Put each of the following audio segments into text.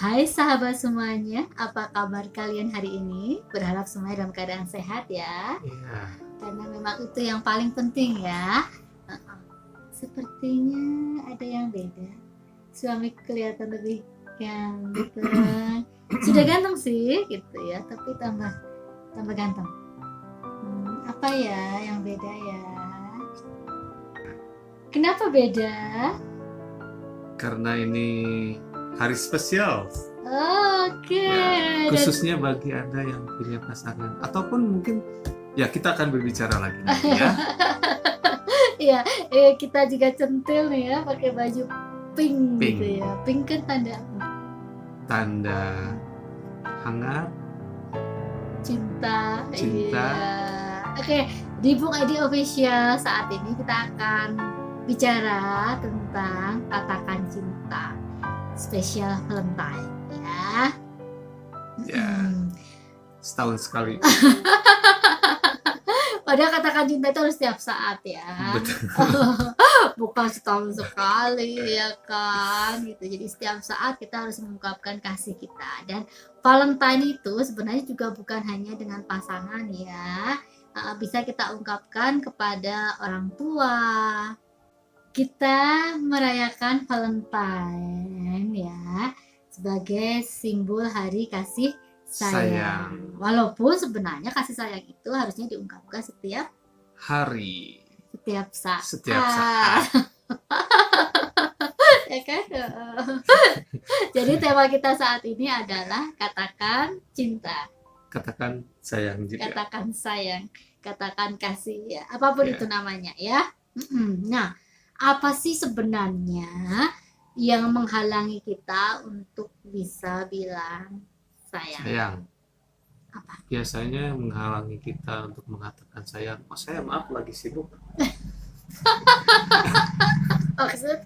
Hai sahabat semuanya, apa kabar kalian hari ini? Berharap semuanya dalam keadaan sehat ya. Iya. Karena memang itu yang paling penting ya. Sepertinya ada yang beda. Suami kelihatan lebih ganteng. Sudah ganteng sih gitu ya, tapi tambah ganteng. Apa ya yang beda ya? Kenapa beda? Karena ini hari spesial. Oke. Ya, khususnya bagi Anda yang punya pasangan ataupun mungkin ya kita akan berbicara lagi nanti ya. Iya, kita juga centil nih ya pakai baju pink, Pink. gitu ya. Pink kan tanda apa? Tanda hangat, Cinta. Cinta. Iya. Oke, di Bung Edi Official saat ini kita akan bicara tentang katakan cinta spesial Valentine ya. Ya. Setahun sekali. Padahal katakan cinta itu harus setiap saat ya. Betul. Bukan setahun sekali ya kan gitu. Jadi setiap saat kita harus mengungkapkan kasih kita. Dan Valentine itu sebenarnya juga bukan hanya dengan pasangan ya. Bisa kita ungkapkan kepada orang tua. Kita merayakan Valentine ya sebagai simbol hari kasih sayang. Walaupun sebenarnya kasih sayang itu harusnya diungkapkan setiap hari, setiap saat. Ya kan? Jadi tema kita saat ini adalah katakan cinta. Katakan sayang juga. Katakan sayang, katakan kasih ya. Apapun itu namanya ya. Nah, apa sih sebenarnya yang menghalangi kita untuk bisa bilang sayang? Apa? Biasanya menghalangi kita untuk mengatakan sayang. Oh, saya maaf lagi sibuk. Maksud?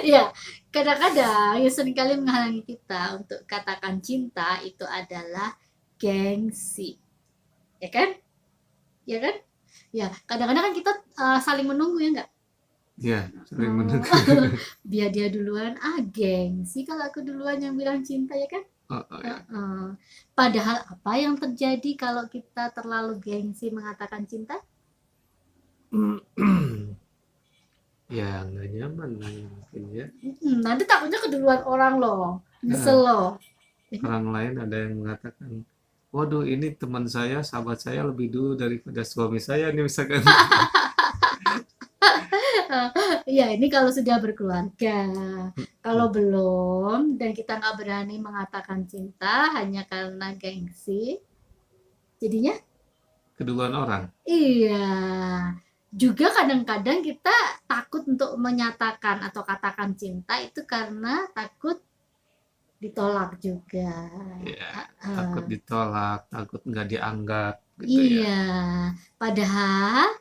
Ya, kadang-kadang yang seringkali menghalangi kita untuk katakan cinta itu adalah gengsi. Ya kan? Ya kan? Ya, kadang-kadang kan kita saling menunggu ya enggak? Ya, saling menunggu. Biar dia duluan, gengsi kalau aku duluan yang bilang cinta ya kan? Ya. Padahal apa yang terjadi kalau kita terlalu gengsi mengatakan cinta? Ya nggak nyaman mungkin ya. Nanti takutnya keduluan orang loh, nyesel loh. Orang lain ada yang mengatakan, waduh ini teman saya, sahabat saya lebih dulu daripada suami saya nih misalkan. Ya ini kalau sudah berkeluarga. Kalau belum dan kita nggak berani mengatakan cinta hanya karena gengsi, jadinya Keduluan orang. Iya. Juga kadang-kadang kita takut untuk menyatakan atau katakan cinta itu karena takut ditolak juga. Ya, takut ditolak, takut nggak dianggap gitu Iya. Padahal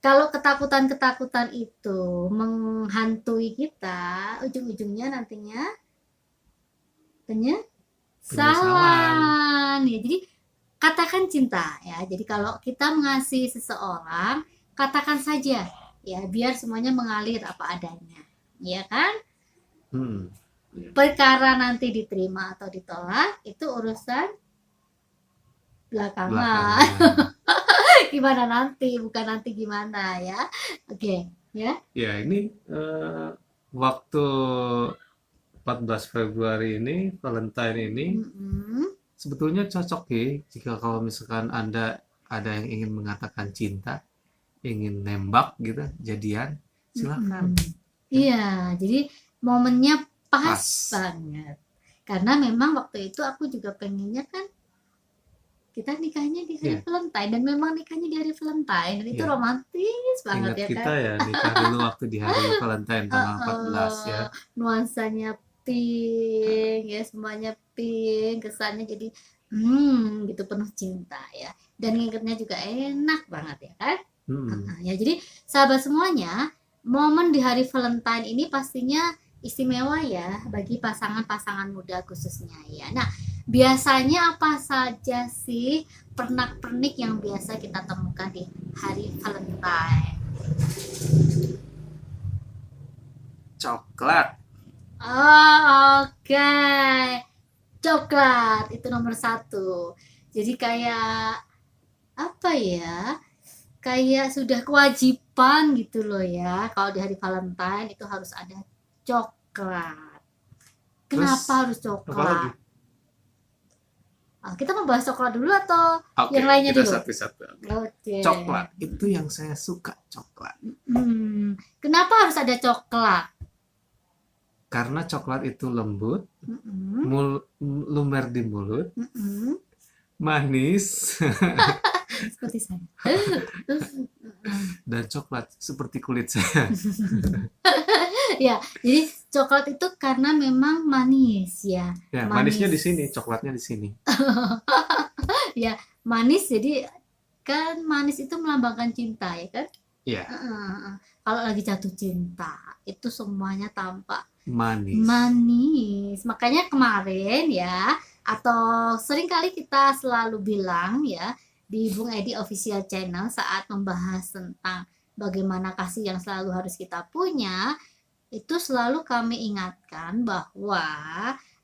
kalau ketakutan-ketakutan itu menghantui kita, ujung-ujungnya nantinya penyesalan. Ya, jadi katakan cinta ya. Jadi kalau kita mengasihi seseorang, katakan saja ya, biar semuanya mengalir apa adanya. Ya kan? Perkara nanti diterima atau ditolak itu urusan belakangan. Gimana nanti, bukan nanti gimana ya. Oke, ya. Ya, ini waktu 14 Februari ini, Valentine ini sebetulnya cocok ya jika kalau misalkan Anda ada yang ingin mengatakan cinta, ingin nembak gitu, jadian, silakan. Iya, jadi momennya pas banget. Karena memang waktu itu aku juga pengennya kan kita nikahnya di hari Valentine, dan memang nikahnya di hari Valentine, dan itu romantis banget. Ingat ya kita kan? ya nikah dulu waktu di hari Valentine tanggal 14 ya. Nuansanya pink ya, semuanya pink, kesannya jadi gitu penuh cinta ya, dan ngingetnya juga enak banget ya kan. Ya jadi sahabat semuanya, momen di hari Valentine ini pastinya istimewa ya bagi pasangan-pasangan muda khususnya ya. Nah, biasanya apa saja sih pernak-pernik yang biasa kita temukan di hari Valentine? Coklat. Oh, oke. Coklat itu nomor satu. Jadi kayak apa ya? Kayak sudah kewajiban gitu loh ya. Kalau di hari Valentine itu harus ada coklat. Kenapa Terus harus apa lagi? coklat? Kita membahas coklat dulu atau Oke, yang lainnya kita dulu? satu-satu. Oke. Coklat itu yang saya suka, coklat. Kenapa harus ada coklat? Karena coklat itu lembut, Mm-mm. lumer di mulut, Mm-mm. manis, Seperti saya. dan coklat seperti kulit saya. Ya, jadi coklat itu karena memang manis ya. Ya, manisnya di Manis. sini, coklatnya di sini. Ya, manis jadi kan manis itu melambangkan cinta ya kan? Iya, Kalau lagi jatuh cinta itu semuanya tampak manis. manis. Makanya kemarin ya, atau sering kali kita selalu bilang ya di Bung Edi Official Channel saat membahas tentang bagaimana kasih yang selalu harus kita punya, itu selalu kami ingatkan bahwa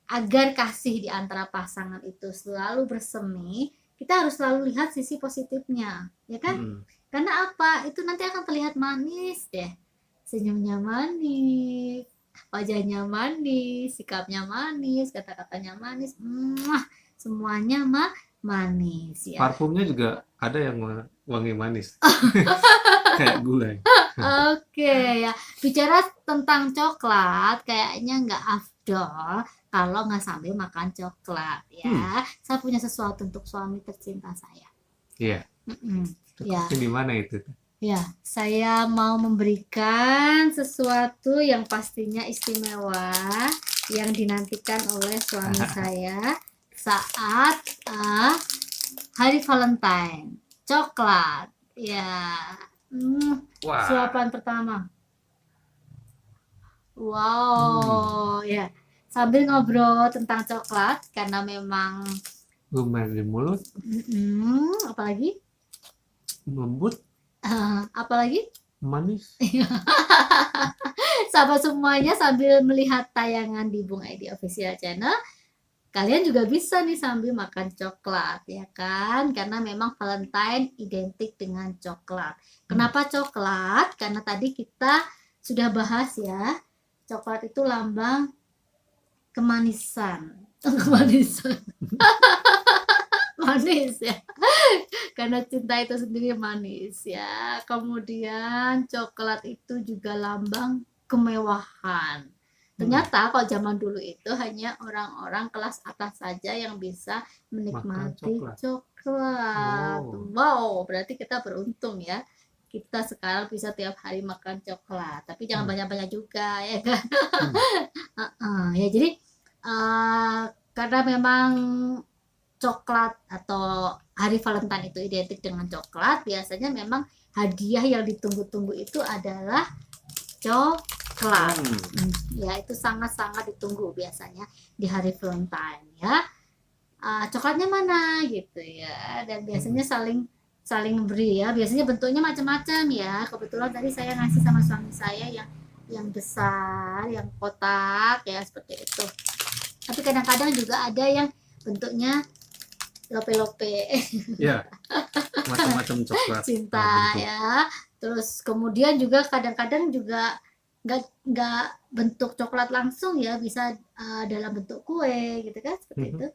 agar kasih di antara pasangan itu selalu bersemi, kita harus selalu lihat sisi positifnya, ya kan? Karena apa? Itu nanti akan terlihat manis deh. Senyumnya manis, wajahnya manis, sikapnya manis, kata-katanya manis, semuanya manis ya. Parfumnya juga ada yang wangi manis. Kayak gulai. Oke ya, bicara tentang coklat, kayaknya nggak afdol kalau nggak sambil makan coklat ya. Saya punya sesuatu untuk suami tercinta saya. Iya. Ya. Di mana itu? Ya, saya mau memberikan sesuatu yang pastinya istimewa yang dinantikan oleh suami saya saat hari Valentine. Coklat. Ya. Wah. Suapan pertama. Wow, ya. Sambil ngobrol tentang coklat karena memang lumer di mulut. Apalagi? Lembut. Apalagi? Manis. Sahabat semuanya, sambil melihat tayangan di Bung Edi Official Channel, kalian juga bisa nih sambil makan coklat ya kan, karena memang Valentine identik dengan coklat. Kenapa coklat? Karena tadi kita sudah bahas ya, coklat itu lambang kemanisan. Manis ya, karena cinta itu sendiri manis ya. Kemudian coklat itu juga lambang kemewahan. Ternyata kalau zaman dulu itu hanya orang-orang kelas atas saja yang bisa menikmati coklat. Wow, berarti kita beruntung ya. Kita sekarang bisa tiap hari makan coklat, tapi jangan banyak-banyak juga ya kan. Ya jadi karena memang coklat atau hari Valentine itu identik dengan coklat, biasanya memang hadiah yang ditunggu-tunggu itu adalah coklat. Ya, itu sangat-sangat ditunggu biasanya di hari Valentine ya. Coklatnya mana gitu ya, dan biasanya saling beri ya. Biasanya bentuknya macam-macam ya. Kebetulan tadi saya ngasih sama suami saya yang besar, yang kotak ya, seperti itu. Tapi kadang-kadang juga ada yang bentuknya lope-lope. Ya, macam-macam coklat. Cinta ya. Terus kemudian juga kadang-kadang juga nggak bentuk coklat langsung ya, bisa dalam bentuk kue gitu kan, seperti itu.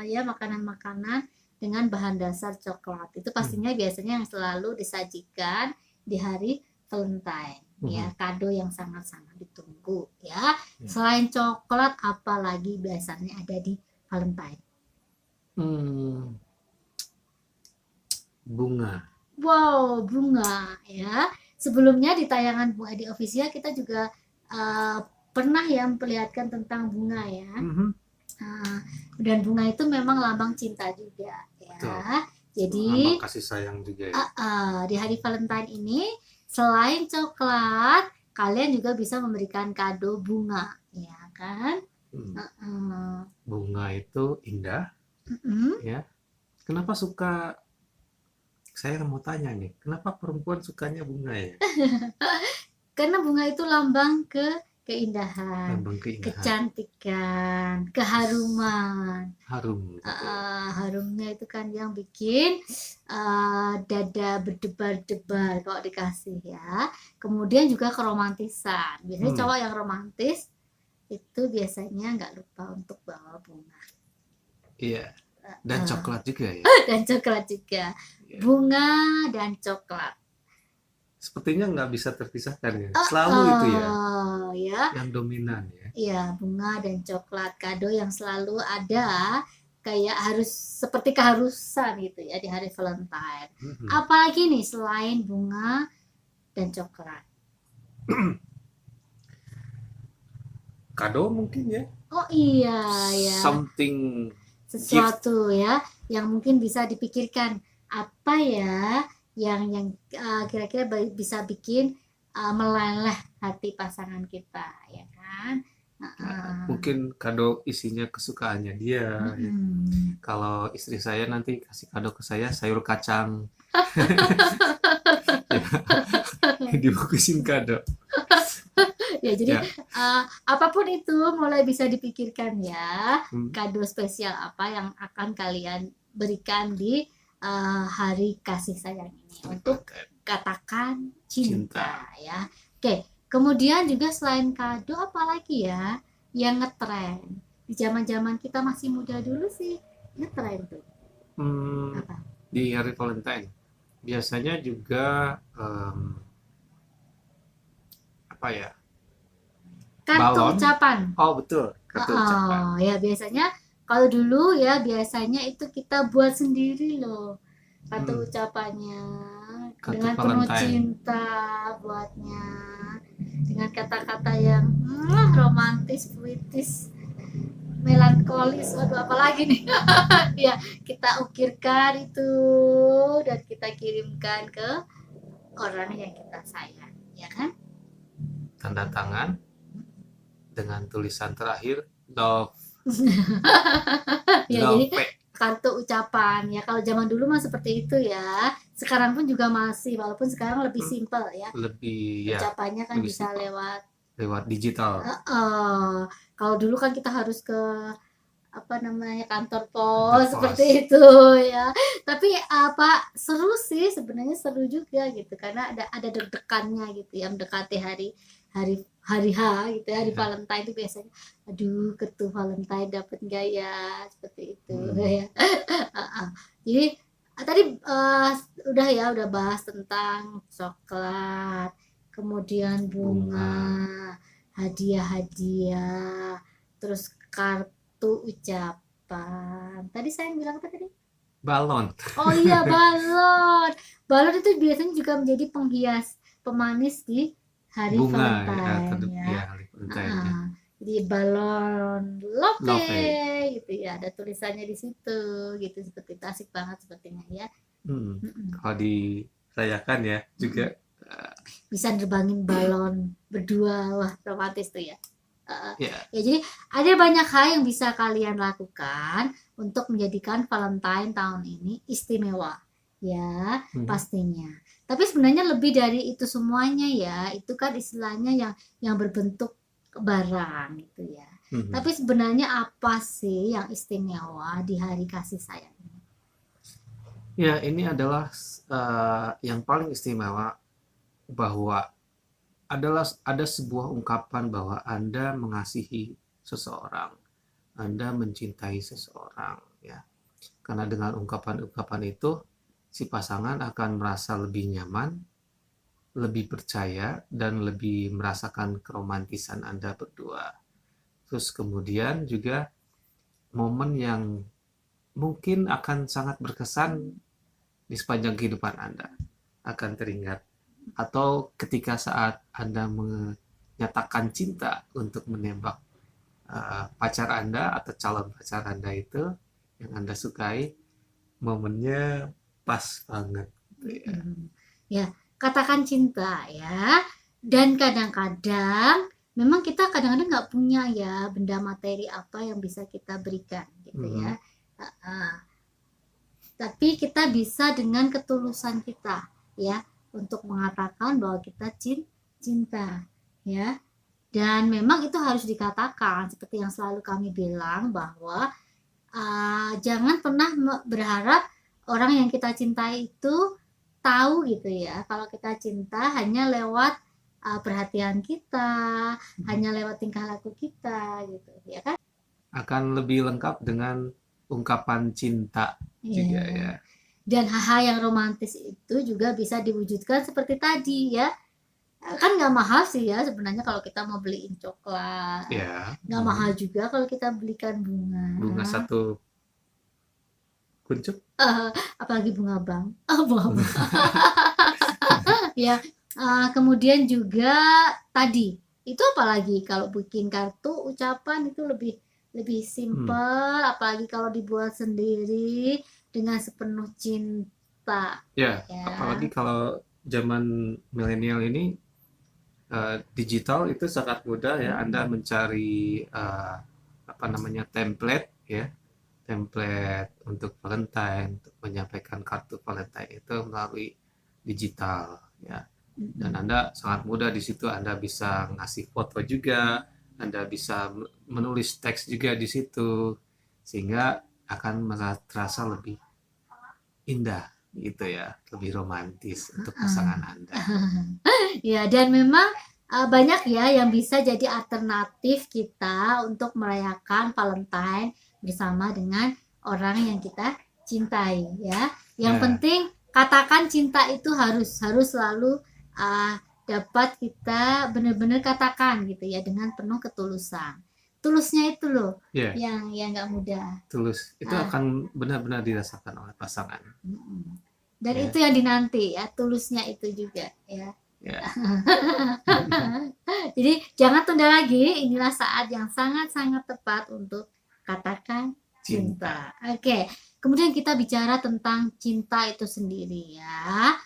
Ya, makanan-makanan dengan bahan dasar coklat itu pastinya biasanya yang selalu disajikan di hari Valentine ya, kado yang sangat-sangat ditunggu ya. Selain coklat, apalagi biasanya ada di Valentine? Bunga. Wow, bunga ya. Sebelumnya di tayangan Bung Edi Official kita juga pernah ya memperlihatkan tentang bunga ya. Dan bunga itu memang lambang cinta juga ya. Betul. Jadi lambang kasih sayang juga ya. Di hari Valentine ini selain coklat, kalian juga bisa memberikan kado bunga ya kan. Bunga itu indah ya. Kenapa suka? Saya mau tanya nih, kenapa perempuan sukanya bunga ya? Karena bunga itu lambang keindahan, lambang keindahan, kecantikan, keharuman. harum. Harumnya itu kan yang bikin dada berdebar-debar kalau dikasih ya. Kemudian juga keromantisan. Biasanya cowok yang romantis itu biasanya nggak lupa untuk bawa bunga. Iya. Dan coklat juga ya. Dan coklat juga. Bunga dan coklat. Sepertinya nggak bisa terpisahkan ya. Selalu itu ya. Yang dominan ya. Iya, bunga dan coklat, kado yang selalu ada, kayak harus seperti keharusan gitu ya di hari Valentine. Apalagi nih selain bunga dan coklat? Kado mungkin ya. Oh iya ya. Something, sesuatu gift ya yang mungkin bisa dipikirkan, apa ya yang kira-kira bisa bikin meleleh hati pasangan kita ya kan. Mungkin kado isinya kesukaannya dia ya. Kalau istri saya nanti kasih kado ke saya sayur kacang dibungkusin kado. Ya jadi apapun itu mulai bisa dipikirkan ya, kado spesial apa yang akan kalian berikan di hari kasih sayang ini untuk katakan cinta ya. Oke, kemudian juga selain kado apalagi ya yang ngetren di zaman-zaman kita masih muda dulu sih, ngetren tuh apa? Di hari Valentine biasanya juga apa ya, kartu balon. Ucapan. Oh betul, kartu ucapan. Ya biasanya kalau dulu ya biasanya itu kita buat sendiri loh kartu ucapannya, kartu dengan Valentine. Penuh cinta buatnya, dengan kata-kata yang romantis, puitis, melankolis, waduh apalagi nih. Ya kita ukirkan itu dan kita kirimkan ke orang yang kita sayang, ya kan? Tanda tangan dengan tulisan terakhir love. Ya love. Jadi kartu ucapan ya, kalau zaman dulu mah seperti itu ya, sekarang pun juga masih, walaupun sekarang lebih simpel ya, lebih ucapannya kan bisa simple. lewat digital. Kalau dulu kan kita harus ke kantor pos seperti itu ya, tapi seru sih sebenarnya, seru juga gitu karena ada deg-degannya gitu ya, mendekati hari H gitu ya, hari Valentine itu biasanya aduh kartu Valentine dapat nggak ya, seperti itu ya. Jadi tadi udah bahas tentang coklat, kemudian bunga, hadiah-hadiah, terus kartu ucapan. Tadi saya bilang apa tadi? Balon. Oh iya, balon. Balon itu biasanya juga menjadi penghias, pemanis di hari Valentine ya. Jadi balon love gitu ya, ada tulisannya di situ gitu, seperti itu, asik banget sepertinya ya. Kalau dirayakan ya juga bisa nerbangin balon berdua, wah romantis tuh ya. Ya jadi ada banyak hal yang bisa kalian lakukan untuk menjadikan Valentine tahun ini istimewa ya, pastinya. Tapi sebenarnya lebih dari itu semuanya ya, itu kan istilahnya yang berbentuk barang gitu ya. Tapi sebenarnya apa sih yang istimewa di hari kasih sayang ini? Ya ini adalah yang paling istimewa, bahwa ada sebuah ungkapan bahwa Anda mengasihi seseorang, Anda mencintai seseorang ya. Karena dengan ungkapan-ungkapan itu si pasangan akan merasa lebih nyaman, lebih percaya, dan lebih merasakan keromantisan Anda berdua. Terus kemudian juga momen yang mungkin akan sangat berkesan di sepanjang kehidupan Anda akan teringat. Atau ketika saat Anda menyatakan cinta untuk menembak pacar Anda atau calon pacar Anda itu yang Anda sukai, momennya pas banget gitu ya. Ya, katakan cinta ya. Dan kadang-kadang memang kita kadang-kadang nggak punya ya benda materi apa yang bisa kita berikan gitu ya. Tapi kita bisa dengan ketulusan kita ya untuk mengatakan bahwa kita cinta ya. Dan memang itu harus dikatakan seperti yang selalu kami bilang bahwa jangan pernah berharap orang yang kita cintai itu tahu gitu ya kalau kita cinta hanya lewat perhatian kita, hanya lewat tingkah laku kita gitu ya kan. Akan lebih lengkap dengan ungkapan cinta juga ya. Dan hal-hal yang romantis itu juga bisa diwujudkan seperti tadi ya. Kan nggak mahal sih ya sebenarnya kalau kita mau beliin coklat. Nggak mahal juga kalau kita belikan bunga satu kuncup. Apalagi bunga bank. Bunga bank. Ya, kemudian juga tadi itu apalagi kalau bikin kartu ucapan itu lebih simpel, apalagi kalau dibuat sendiri dengan sepenuh cinta. Ya, apalagi kalau zaman milenial ini digital itu sangat mudah ya. Anda mencari template ya, template untuk Valentine, untuk menyampaikan kartu Valentine itu melalui digital ya. Dan Anda sangat mudah di situ. Anda bisa ngasih foto juga, Anda bisa menulis teks juga di situ, sehingga akan terasa lebih indah gitu ya, lebih romantis untuk pasangan Anda. Ya, dan memang banyak ya yang bisa jadi alternatif kita untuk merayakan Valentine bersama dengan orang yang kita cintai ya. Yang penting katakan cinta itu harus selalu dapat kita benar-benar katakan gitu ya dengan penuh ketulusan. Tulusnya itu loh yang nggak mudah. Tulus itu akan benar-benar dirasakan oleh pasangan. Dan itu yang dinanti ya, tulusnya itu juga ya. Jadi jangan tunda lagi, inilah saat yang sangat-sangat tepat untuk katakan cinta. Oke, kemudian kita bicara tentang cinta itu sendiri ya.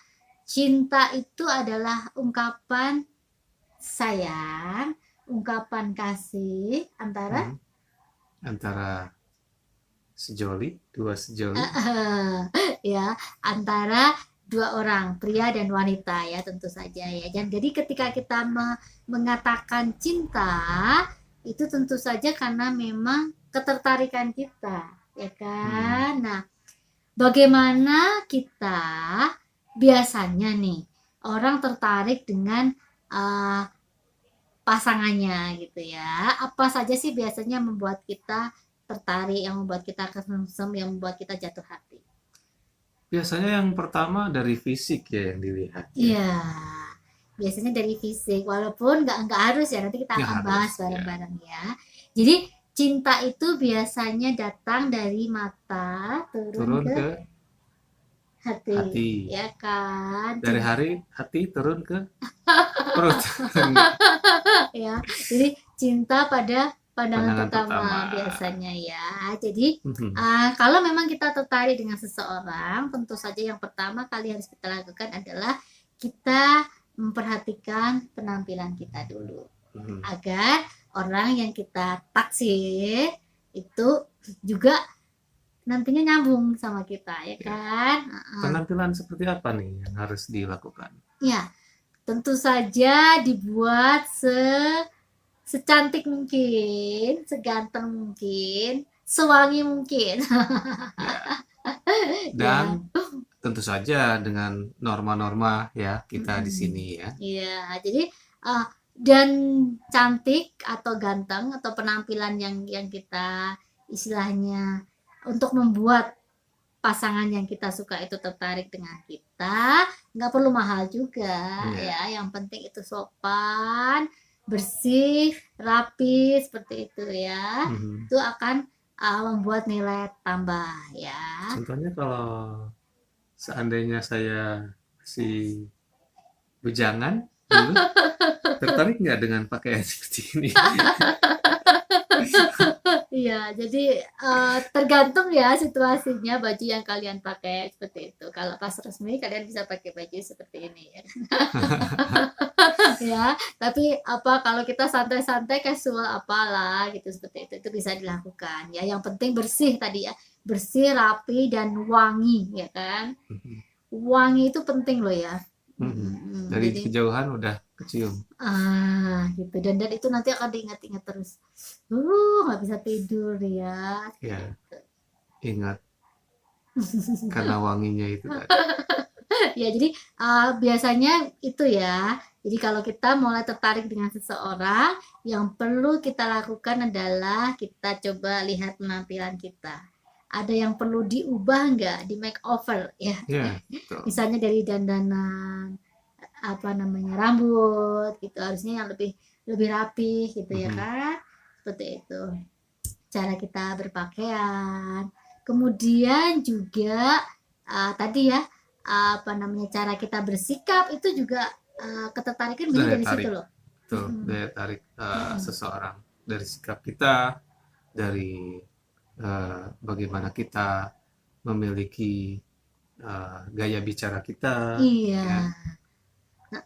Cinta itu adalah ungkapan sayang, ungkapan kasih antara dua sejoli ya, antara dua orang, pria dan wanita ya tentu saja ya. Dan jadi ketika kita mengatakan cinta itu tentu saja karena memang ketertarikan kita ya kan. Nah, bagaimana kita biasanya nih orang tertarik dengan pasangannya gitu ya. Apa saja sih biasanya membuat kita tertarik, yang membuat kita kesengsem, yang membuat kita jatuh hati? Biasanya yang pertama dari fisik ya yang dilihat. Iya, biasanya dari fisik. Walaupun nggak harus ya, nanti kita akan bahas bareng-bareng ya. Jadi cinta itu biasanya datang dari mata turun ke hati, ya kan? Dari hati turun ke perut. Ya, jadi cinta pada pandangan pertama biasanya ya. Jadi kalau memang kita tertarik dengan seseorang, tentu saja yang pertama kali harus kita lakukan adalah kita memperhatikan penampilan kita dulu, agar orang yang kita taksir itu juga nantinya nyambung sama kita ya kan. Penampilan seperti apa nih yang harus dilakukan? Ya, tentu saja dibuat secantik mungkin, seganteng mungkin, sewangi mungkin. Dan tentu saja dengan norma-norma ya kita di sini ya. Iya, jadi dan cantik atau ganteng atau penampilan yang kita istilahnya untuk membuat pasangan yang kita suka itu tertarik dengan kita, nggak perlu mahal juga ya. Yang penting itu sopan, bersih, rapi seperti itu ya. Itu akan membuat nilai tambah ya. Contohnya kalau seandainya saya si bujangan dulu, tertarik nggak dengan pakaian seperti ini? Iya, jadi tergantung ya situasinya baju yang kalian pakai seperti itu. Kalau pas resmi kalian bisa pakai baju seperti ini ya. Ya, tapi kalau kita santai-santai casual apalah gitu seperti itu bisa dilakukan ya. Yang penting bersih tadi ya, bersih, rapi dan wangi ya kan. Wangi itu penting loh ya. Dari Jadi kejauhan udah kecium. gitu, dan itu nanti akan diingat-ingat terus. Nggak bisa tidur ya. Ya, Gitu. ingat karena wanginya itu tadi. Ya, jadi biasanya itu ya. Jadi kalau kita mulai tertarik dengan seseorang, yang perlu kita lakukan adalah kita coba lihat penampilan kita. Ada yang perlu diubah nggak, di makeover ya. Ya, betul. Misalnya dari dandanan, apa namanya, rambut gitu, harusnya yang lebih lebih rapi gitu ya kan. Seperti itu. Cara kita berpakaian. Kemudian juga tadi ya, apa namanya, cara kita bersikap itu juga ketertarikan bisa Daya dari situ tarik, loh. betul. Daya tarik seseorang dari sikap kita, dari bagaimana kita memiliki gaya bicara kita, Iya. ya.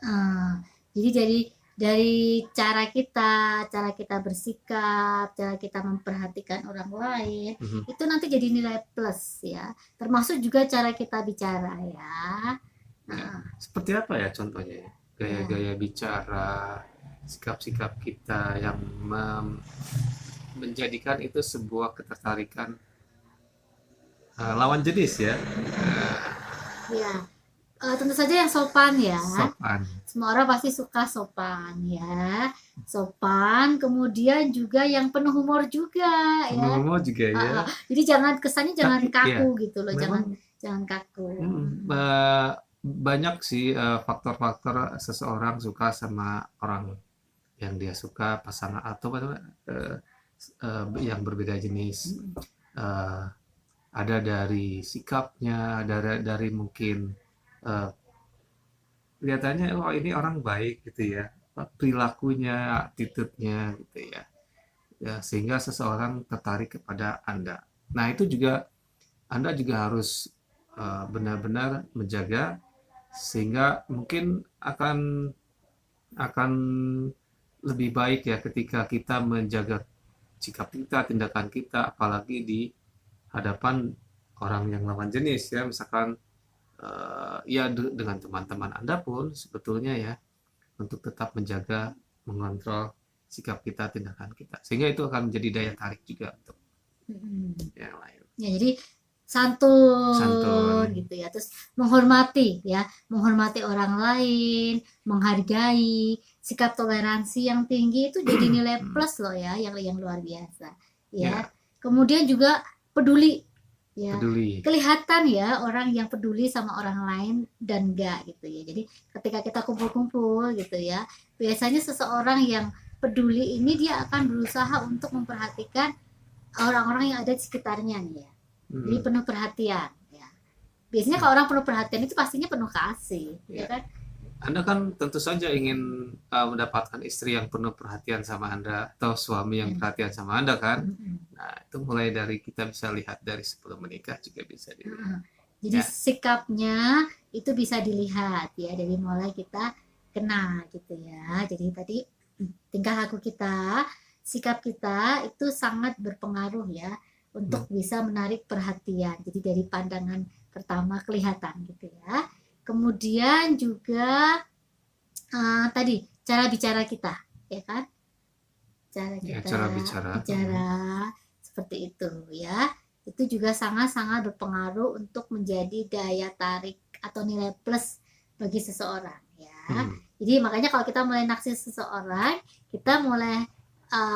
Jadi dari cara kita bersikap, cara kita memperhatikan orang lain, itu nanti jadi nilai plus ya. Termasuk juga cara kita bicara ya. Seperti apa ya contohnya? Gaya-gaya bicara, sikap-sikap kita yang menjadikan itu sebuah ketertarikan lawan jenis ya. Ya, tentu saja yang sopan ya. Sopan. Semua orang pasti suka sopan ya. Sopan, kemudian juga yang penuh humor juga ya. Penuh humor juga ya. Jadi kesannya jangan kaku gitu loh, jangan kaku. Banyak sih faktor-faktor seseorang suka sama orang yang dia suka, pasangan atau yang berbeda jenis. Ada dari sikapnya, dari mungkin kelihatannya ini orang baik gitu ya, perilakunya, attitude-nya gitu ya, sehingga seseorang tertarik kepada Anda. Nah itu juga Anda juga harus benar-benar menjaga, sehingga mungkin akan lebih baik ya ketika kita menjaga sikap kita, tindakan kita, apalagi di hadapan orang yang lawan jenis ya, misalkan ya dengan teman-teman Anda pun sebetulnya ya, untuk tetap menjaga, mengontrol sikap kita, tindakan kita, sehingga itu akan menjadi daya tarik juga untuk yang lain. Ya, jadi santun gitu ya, terus menghormati orang lain, menghargai, sikap toleransi yang tinggi itu jadi nilai plus loh ya, yang luar biasa ya. Kemudian juga peduli ya, kelihatan ya orang yang peduli sama orang lain dan enggak gitu ya. Jadi ketika kita kumpul-kumpul gitu ya, biasanya seseorang yang peduli ini dia akan berusaha untuk memperhatikan orang-orang yang ada di sekitarnya nih ya. Jadi penuh perhatian ya. Biasanya kalau orang penuh perhatian itu pastinya penuh kasih ya kan. Anda kan tentu saja ingin mendapatkan istri yang penuh perhatian sama Anda, atau suami yang perhatian sama Anda kan. Nah itu mulai dari kita bisa lihat dari sebelum menikah juga bisa dilihat. Jadi sikapnya itu bisa dilihat ya, dari mulai kita kenal gitu ya. Jadi tadi tingkah laku kita, sikap kita itu sangat berpengaruh ya untuk bisa menarik perhatian. Jadi dari pandangan pertama kelihatan gitu ya. Kemudian juga tadi cara bicara kita ya kan, cara bicara seperti itu ya, itu juga sangat-sangat berpengaruh untuk menjadi daya tarik atau nilai plus bagi seseorang ya. Jadi makanya kalau kita mulai naksir seseorang, kita mulai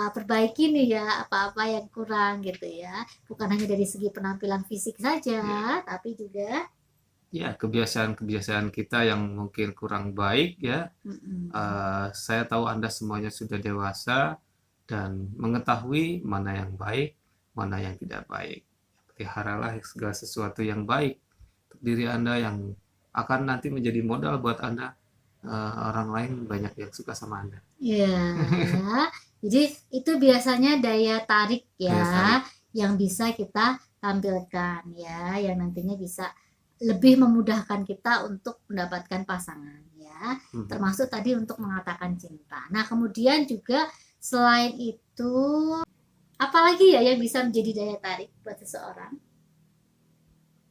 perbaiki nih ya apa-apa yang kurang gitu ya, bukan hanya dari segi penampilan fisik saja tapi juga ya kebiasaan-kebiasaan kita yang mungkin kurang baik ya. Saya tahu Anda semuanya sudah dewasa dan mengetahui mana yang baik, mana yang tidak baik. Peliharalah segala sesuatu yang baik untuk diri Anda, yang akan nanti menjadi modal buat Anda, orang lain banyak yang suka sama Anda. Iya. Jadi itu biasanya daya tarik ya, yang bisa kita tampilkan ya, yang nantinya bisa lebih memudahkan kita untuk mendapatkan pasangan ya. Termasuk tadi untuk mengatakan cinta. Nah kemudian juga selain itu, apalagi ya yang bisa menjadi daya tarik buat seseorang?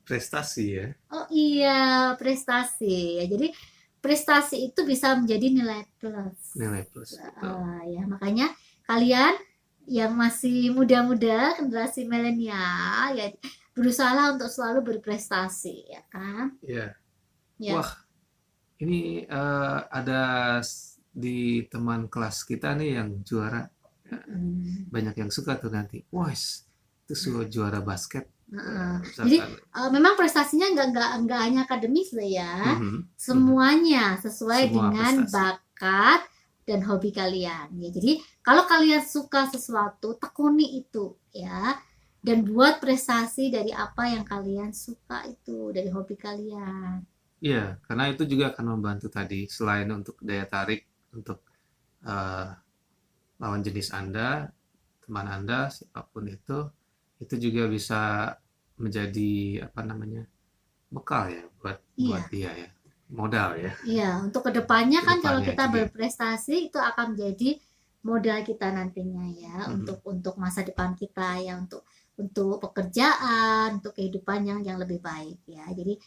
Prestasi ya. Oh iya, prestasi ya. Jadi prestasi itu bisa menjadi nilai plus. Nilai plus, betul. Ya makanya kalian yang masih muda-muda, generasi milenial, ya berusaha untuk selalu berprestasi, ya kan? Iya. Ya. Wah, ini ada di teman kelas kita nih yang juara. Banyak yang suka tuh nanti. Wah, itu juara basket. Jadi Misalkan. memang prestasinya nggak hanya akademis loh ya, semuanya sesuai Semua dengan prestasi. bakat dan hobi kalian. Ya, jadi kalau kalian suka sesuatu, tekuni itu ya, dan buat prestasi dari apa yang kalian suka itu, dari hobi kalian. Iya, karena itu juga akan membantu tadi selain untuk daya tarik untuk lawan jenis Anda, teman Anda, siapapun itu juga bisa menjadi apa namanya bekal ya buat dia ya, modal ya. Iya, untuk kedepannya kan kalau Kedepannya kita juga. berprestasi itu akan menjadi modal kita nantinya ya, untuk masa depan kita ya, untuk pekerjaan, untuk kehidupan yang lebih baik ya. Jadi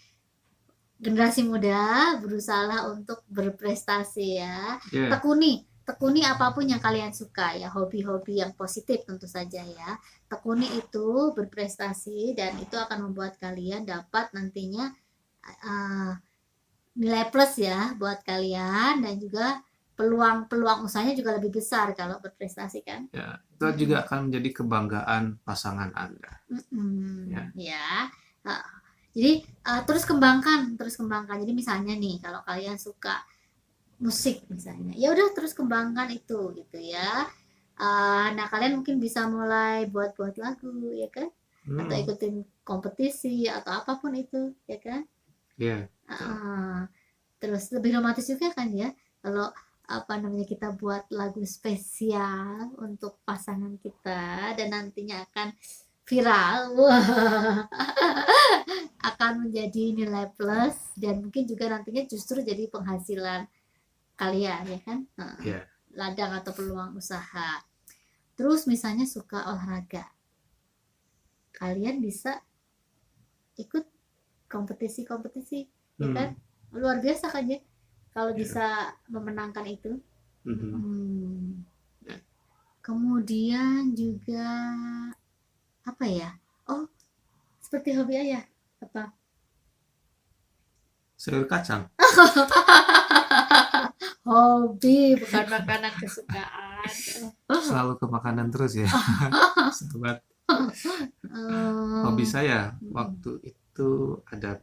generasi muda berusaha untuk berprestasi ya. Yeah. Tekuni apapun yang kalian suka ya, hobi-hobi yang positif tentu saja ya. Tekuni itu berprestasi dan itu akan membuat kalian dapat nantinya nilai plus ya buat kalian, dan juga peluang usahanya juga lebih besar kalau berprestasi kan. Ya, itu juga akan menjadi kebanggaan pasangan Anda. Ya. Jadi terus kembangkan. Jadi misalnya nih kalau kalian suka musik misalnya, ya udah terus kembangkan itu gitu ya. Nah kalian mungkin bisa mulai buat lagu ya kan, atau ikutin kompetisi atau apapun itu ya kan. Iya. Terus lebih romantis juga kan ya kalau apa namanya kita buat lagu spesial untuk pasangan kita dan nantinya akan viral. Wah. Akan menjadi nilai plus dan mungkin juga nantinya justru jadi penghasilan kalian ya kan. Ladang atau peluang usaha. Terus misalnya suka olahraga, kalian bisa ikut kompetisi ya kan, luar biasa kan ya kalau bisa memenangkan itu. Kemudian juga apa ya, seperti hobi ayah apa, sayur kacang. hobi bukan makanan kesukaan. Selalu ke makanan terus ya. Sobat. Hobi saya waktu itu ada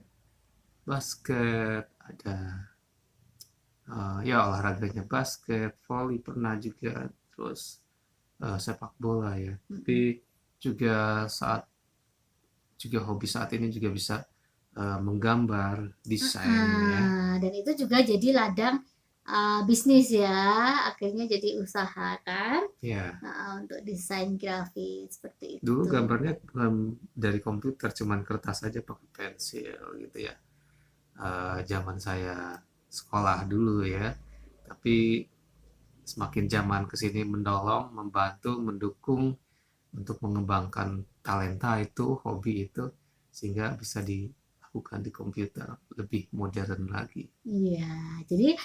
basket, ada ya olahraganya basket, volley pernah juga, terus sepak bola ya. Tapi juga hobi saat ini juga bisa menggambar, desain ya. Dan itu juga jadi ladang bisnis ya, akhirnya jadi usaha kan. Untuk desain grafis seperti itu. Dulu gambarnya bukan dari komputer, cuman kertas aja pakai pensil gitu ya. Zaman saya sekolah dulu ya. Tapi semakin zaman kesini menolong, membantu, mendukung untuk mengembangkan talenta itu, hobi itu, sehingga bisa dilakukan di komputer lebih modern lagi. Iya, jadi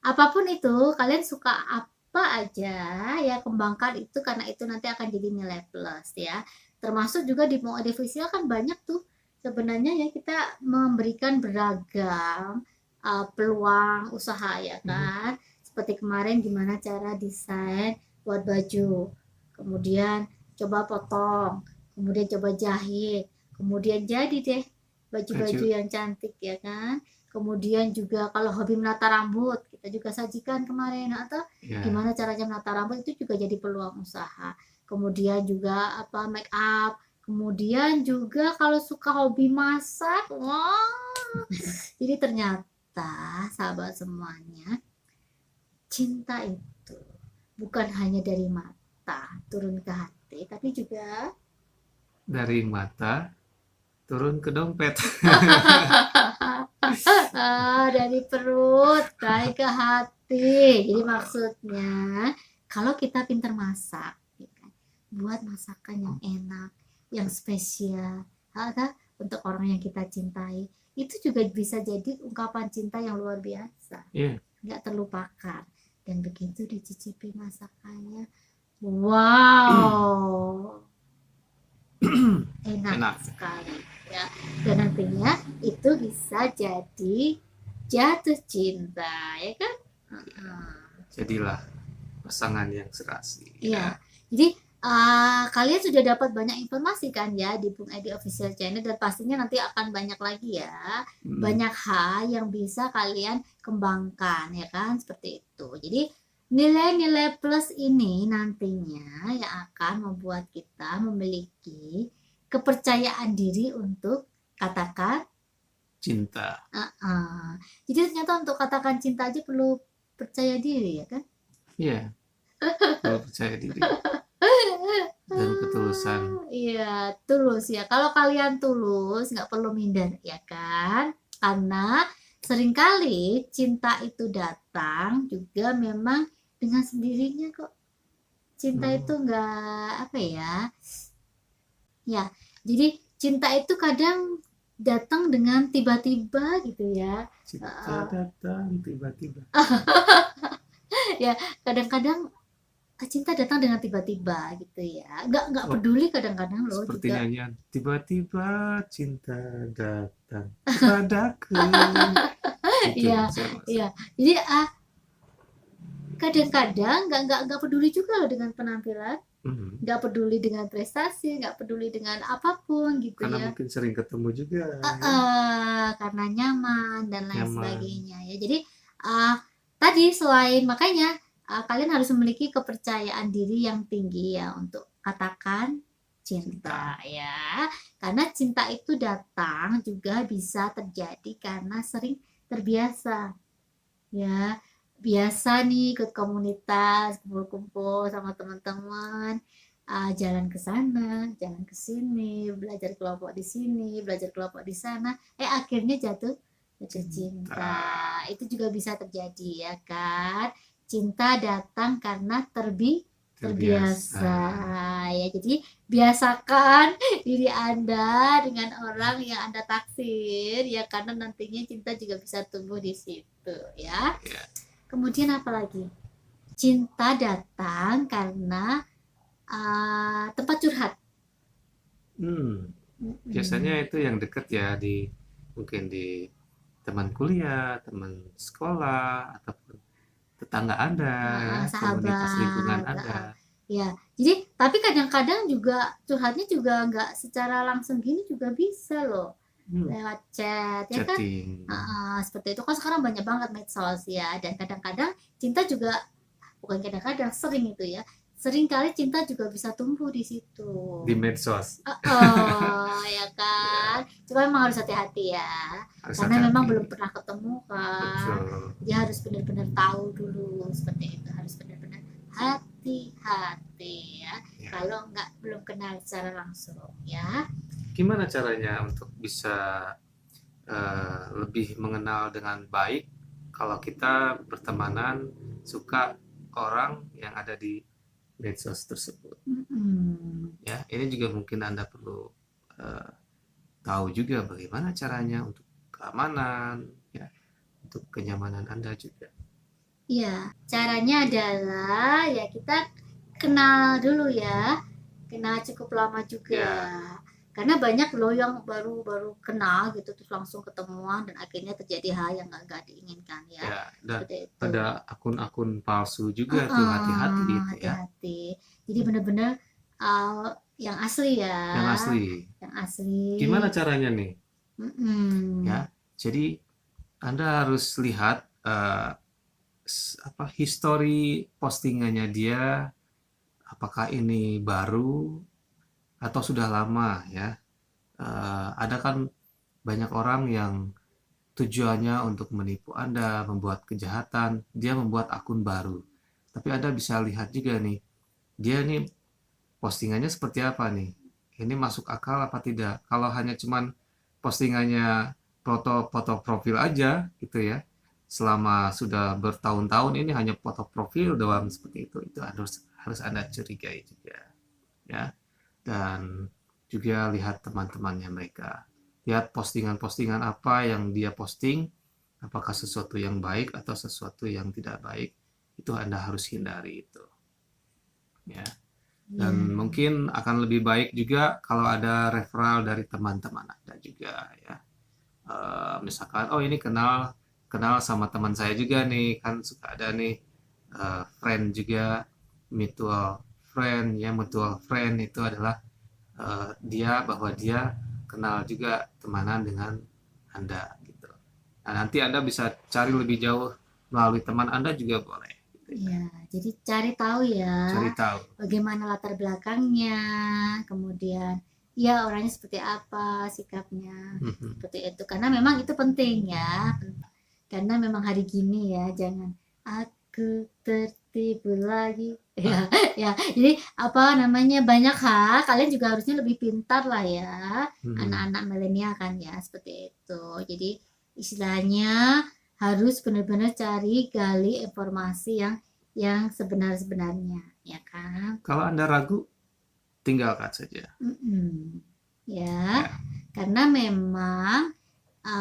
apapun itu kalian suka apa aja ya, kembangkan itu karena itu nanti akan jadi nilai plus ya. Termasuk juga di Moadivisial kan banyak tuh sebenarnya ya, kita memberikan beragam peluang usaha ya kan. Seperti kemarin gimana cara desain buat baju, kemudian coba potong, kemudian coba jahit, kemudian jadi deh baju-baju yang cantik ya kan. Kemudian juga kalau hobi menata rambut, kita juga sajikan kemarin, atau gimana caranya menata rambut, itu juga jadi peluang usaha. Kemudian juga apa, make up. Kemudian juga kalau suka hobi masak, jadi ternyata sahabat semuanya, cinta itu bukan hanya dari mata turun ke hati, tapi juga dari mata turun ke dompet. Dari perut naik ke hati. Jadi maksudnya kalau kita pintar masak ya kan, buat masakan yang enak, yang spesial, untuk orang yang kita cintai, itu juga bisa jadi ungkapan cinta yang luar biasa, Iya. nggak terlupakan. Dan begitu dicicipi masakannya, wow, enak Enak. sekali ya. Dan nantinya itu bisa jadi jatuh cinta, ya kan? Jadilah pasangan yang serasi. Iya. Jadi kalian sudah dapat banyak informasi kan ya di Bung Edi Official Channel, dan pastinya nanti akan banyak lagi ya, banyak hal yang bisa kalian kembangkan ya kan, seperti itu. Jadi nilai-nilai plus ini nantinya yang akan membuat kita memiliki kepercayaan diri untuk katakan Cinta. Jadi ternyata untuk katakan cinta aja perlu percaya diri ya kan? Iya. Perlu percaya diri dan ketulusan. Iya, tulus ya. Kalau kalian tulus, nggak perlu minder ya kan? Karena seringkali cinta itu datang juga memang dengan sendirinya kok. Cinta itu nggak apa ya? Ya, jadi cinta itu kadang datang dengan tiba-tiba gitu ya. Cinta datang tiba-tiba. Ya, kadang-kadang cinta datang dengan tiba-tiba gitu ya. Nggak peduli kadang-kadang loh Seperti juga. nyanyian, tiba-tiba cinta datang padaku. Gitu, Iya, iya. Jadi kadang-kadang nggak peduli juga loh dengan penampilan, nggak peduli dengan prestasi, nggak peduli dengan apapun gitu Karena ya. mungkin sering ketemu juga. Karena nyaman dan lain sebagainya ya. Jadi tadi selain makanya kalian harus memiliki kepercayaan diri yang tinggi ya untuk katakan cinta ya. Karena cinta itu datang juga bisa terjadi karena sering terbiasa ya. Biasa nih ikut komunitas, kumpul-kumpul sama teman-teman, jalan ke sana, jalan ke sini, belajar kelompok di sini, belajar kelompok di sana, akhirnya jatuh cinta. Itu juga bisa terjadi ya kan. Cinta datang karena terbiasa ya. Jadi biasakan diri Anda dengan orang yang Anda taksir ya, karena nantinya cinta juga bisa tumbuh di situ ya. Kemudian apa lagi? Cinta datang karena tempat curhat. Biasanya itu yang dekat ya, mungkin di teman kuliah, teman sekolah, ataupun tetangga Anda, komunitas lingkungan Anda. Ya, jadi tapi kadang-kadang juga curhatnya juga nggak secara langsung gini juga bisa loh. Lewat chat ya kan, seperti itu kan sekarang banyak banget medsos ya. Dan kadang-kadang cinta juga, bukan kadang-kadang, sering itu ya, sering kali cinta juga bisa tumbuh di situ di medsos. Ya kan. Cuma memang harus hati-hati ya, karena memang belum pernah ketemu kan. Dia harus benar-benar tahu dulu, seperti itu, harus benar-benar hati-hati ya. Kalau belum kenal secara langsung ya. Gimana caranya untuk bisa lebih mengenal dengan baik kalau kita bertemanan suka orang yang ada di medsos tersebut? Ya, ini juga mungkin Anda perlu tahu juga bagaimana caranya untuk keamanan, ya, untuk kenyamanan Anda juga. Ya, caranya adalah ya kita kenal dulu ya, kenal cukup lama juga. Karena banyak loh yang baru kenal gitu terus langsung ketemuan dan akhirnya terjadi hal yang nggak diinginkan ya. Dan ada akun-akun palsu juga tuh, hati-hati gitu ya. Hati-hati. Jadi benar-benar yang asli ya. Yang asli. Gimana caranya nih? Ya, jadi Anda harus lihat history postingannya dia, apakah ini baru atau sudah lama ya. Ada kan banyak orang yang tujuannya untuk menipu Anda, membuat kejahatan, dia membuat akun baru. Tapi Anda bisa lihat juga nih, dia nih postingannya seperti apa nih, ini masuk akal apa tidak. Kalau hanya cuman postingannya foto profil aja gitu ya, selama sudah bertahun-tahun ini hanya foto profil doang seperti itu harus Anda curigai juga ya. Dan juga lihat teman-temannya mereka, lihat postingan-postingan apa yang dia posting, apakah sesuatu yang baik atau sesuatu yang tidak baik, itu Anda harus hindari itu. Ya. Dan mungkin akan lebih baik juga kalau ada referral dari teman-teman Anda juga ya. Misalkan, oh ini kenal kenal sama teman saya juga nih, kan suka ada nih friend juga, mutual friend ya. Mutual friend itu adalah bahwa dia kenal juga temanan dengan Anda gitu. Nah, nanti Anda bisa cari lebih jauh melalui teman Anda juga boleh gitu ya. Ya, jadi cari tahu ya, Cari tahu. bagaimana latar belakangnya, kemudian ya orangnya seperti apa, sikapnya, seperti itu. Karena memang itu penting ya, karena memang hari gini ya, jangan aku tertipu lagi. Ya, ya. Jadi apa namanya banyak hal, kalian juga harusnya lebih pintar lah ya, anak-anak milenial kan ya, seperti itu. Jadi istilahnya harus benar-benar cari gali informasi yang sebenar-benarnya ya kan. Kalau Anda ragu, tinggalkan saja. Ya, karena memang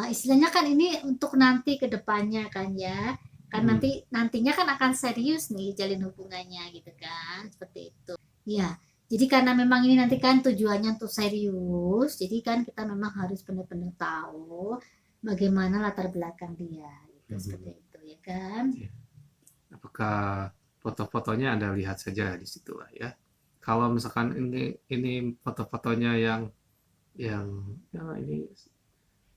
istilahnya kan ini untuk nanti ke depannya kan ya, kan nantinya kan akan serius nih jalin hubungannya gitu kan, seperti itu ya. Jadi karena memang ini nanti kan tujuannya untuk serius, jadi kan kita memang harus benar-benar tahu bagaimana latar belakang dia gitu, seperti itu ya kan. Apakah foto-fotonya Anda lihat saja di situ lah ya. Kalau misalkan ini foto-fotonya yang ya ini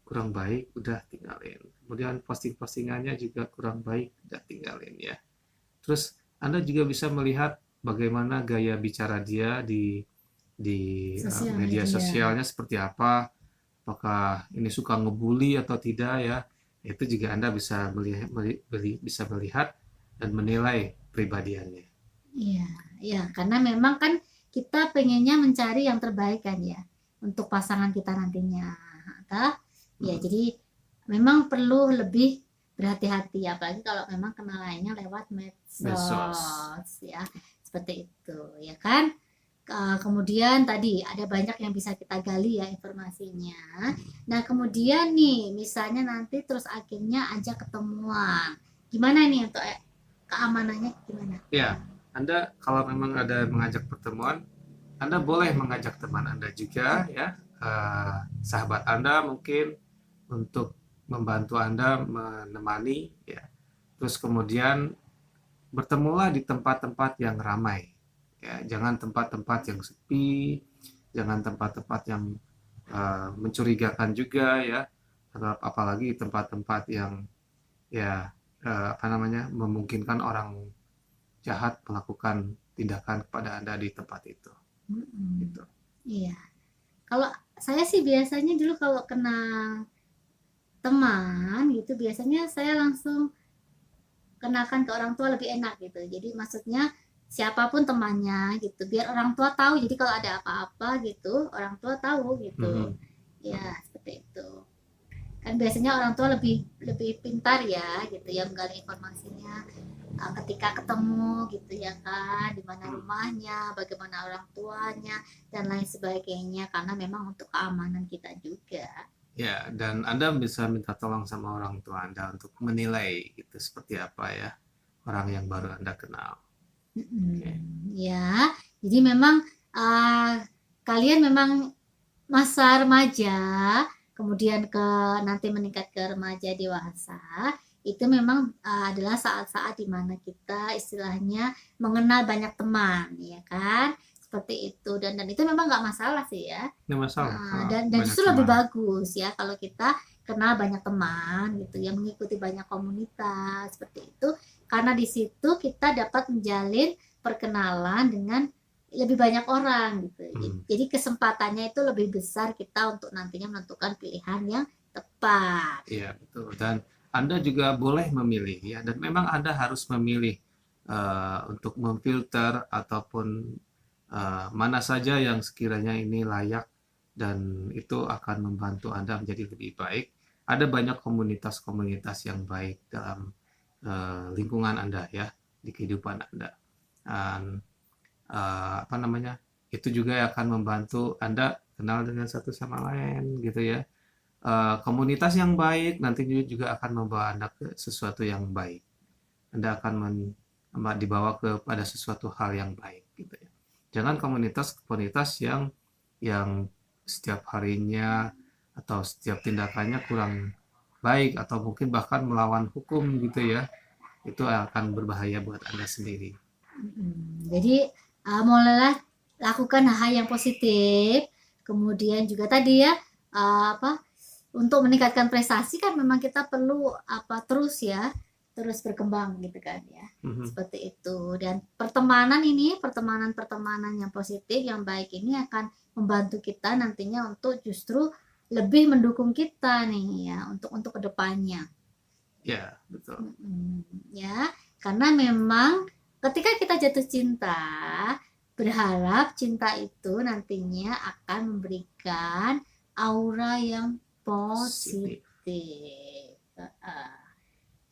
kurang baik, udah tinggalin. Kemudian posting-postingannya juga kurang baik, udah tinggalin ya. Terus Anda juga bisa melihat bagaimana gaya bicara dia di media sosialnya seperti apa. Apakah ini suka ngebully atau tidak ya. Itu juga Anda bisa melihat dan menilai pribadiannya. Iya, ya, karena memang kan kita pengennya mencari yang terbaik kan ya untuk pasangan kita nantinya. Ya, jadi memang perlu lebih berhati-hati apalagi kalau memang kenalannya lewat medsos ya, seperti itu ya kan. Kemudian tadi ada banyak yang bisa kita gali ya informasinya. Nah, kemudian nih misalnya nanti terus akhirnya ajak ketemuan. Gimana nih untuk keamanannya gimana? Ya, Anda kalau memang ada mengajak pertemuan, Anda boleh mengajak teman Anda juga ya, sahabat Anda mungkin untuk membantu Anda menemani ya. Terus kemudian bertemulah di tempat-tempat yang ramai ya, jangan tempat-tempat yang sepi, jangan tempat-tempat yang mencurigakan juga ya, apalagi tempat-tempat yang ya memungkinkan orang jahat melakukan tindakan kepada Anda di tempat itu. Gitu. Iya. Kalau saya sih biasanya dulu kalau kenal teman gitu biasanya saya langsung kenalkan ke orang tua lebih enak gitu. Jadi maksudnya siapapun temannya gitu biar orang tua tahu. Jadi kalau ada apa-apa gitu orang tua tahu gitu. Ya, seperti itu. Kan biasanya orang tua lebih pintar ya gitu ya menggali informasinya ketika ketemu gitu ya kan, di mana rumahnya, bagaimana orang tuanya dan lain sebagainya karena memang untuk keamanan kita juga. Ya, dan Anda bisa minta tolong sama orang tua Anda untuk menilai itu seperti apa ya orang yang baru Anda kenal. Ya, jadi memang kalian memang masa remaja, kemudian nanti meningkat ke remaja dewasa, itu memang adalah saat-saat dimana kita istilahnya mengenal banyak teman, ya kan? Seperti itu dan itu memang nggak masalah sih ya. Nggak masalah. Dan justru lebih bagus ya kalau kita kenal banyak teman gitu ya, mengikuti banyak komunitas seperti itu karena di situ kita dapat menjalin perkenalan dengan lebih banyak orang gitu. Jadi kesempatannya itu lebih besar kita untuk nantinya menentukan pilihan yang tepat. Iya, betul. Dan Anda juga boleh memilih ya, dan memang Anda harus memilih untuk memfilter ataupun mana saja yang sekiranya ini layak dan itu akan membantu Anda menjadi lebih baik. Ada banyak komunitas-komunitas yang baik dalam lingkungan Anda ya, di kehidupan Anda. Dan itu juga akan membantu Anda kenal dengan satu sama lain gitu ya. komunitas yang baik nanti juga akan membawa Anda ke sesuatu yang baik. Anda akan dibawa kepada sesuatu hal yang baik gitu ya. Jangan komunitas-komunitas yang setiap harinya atau setiap tindakannya kurang baik atau mungkin bahkan melawan hukum gitu ya. Itu akan berbahaya buat Anda sendiri. Jadi mulailah lakukan hal yang positif. Kemudian juga tadi ya untuk meningkatkan prestasi kan memang kita perlu terus berkembang gitu kan ya. Seperti itu. Dan pertemanan yang positif yang baik ini akan membantu kita nantinya untuk justru lebih mendukung kita nih ya untuk kedepannya. Ya, betul. Ya, karena memang ketika kita jatuh cinta, berharap cinta itu nantinya akan memberikan aura yang positif.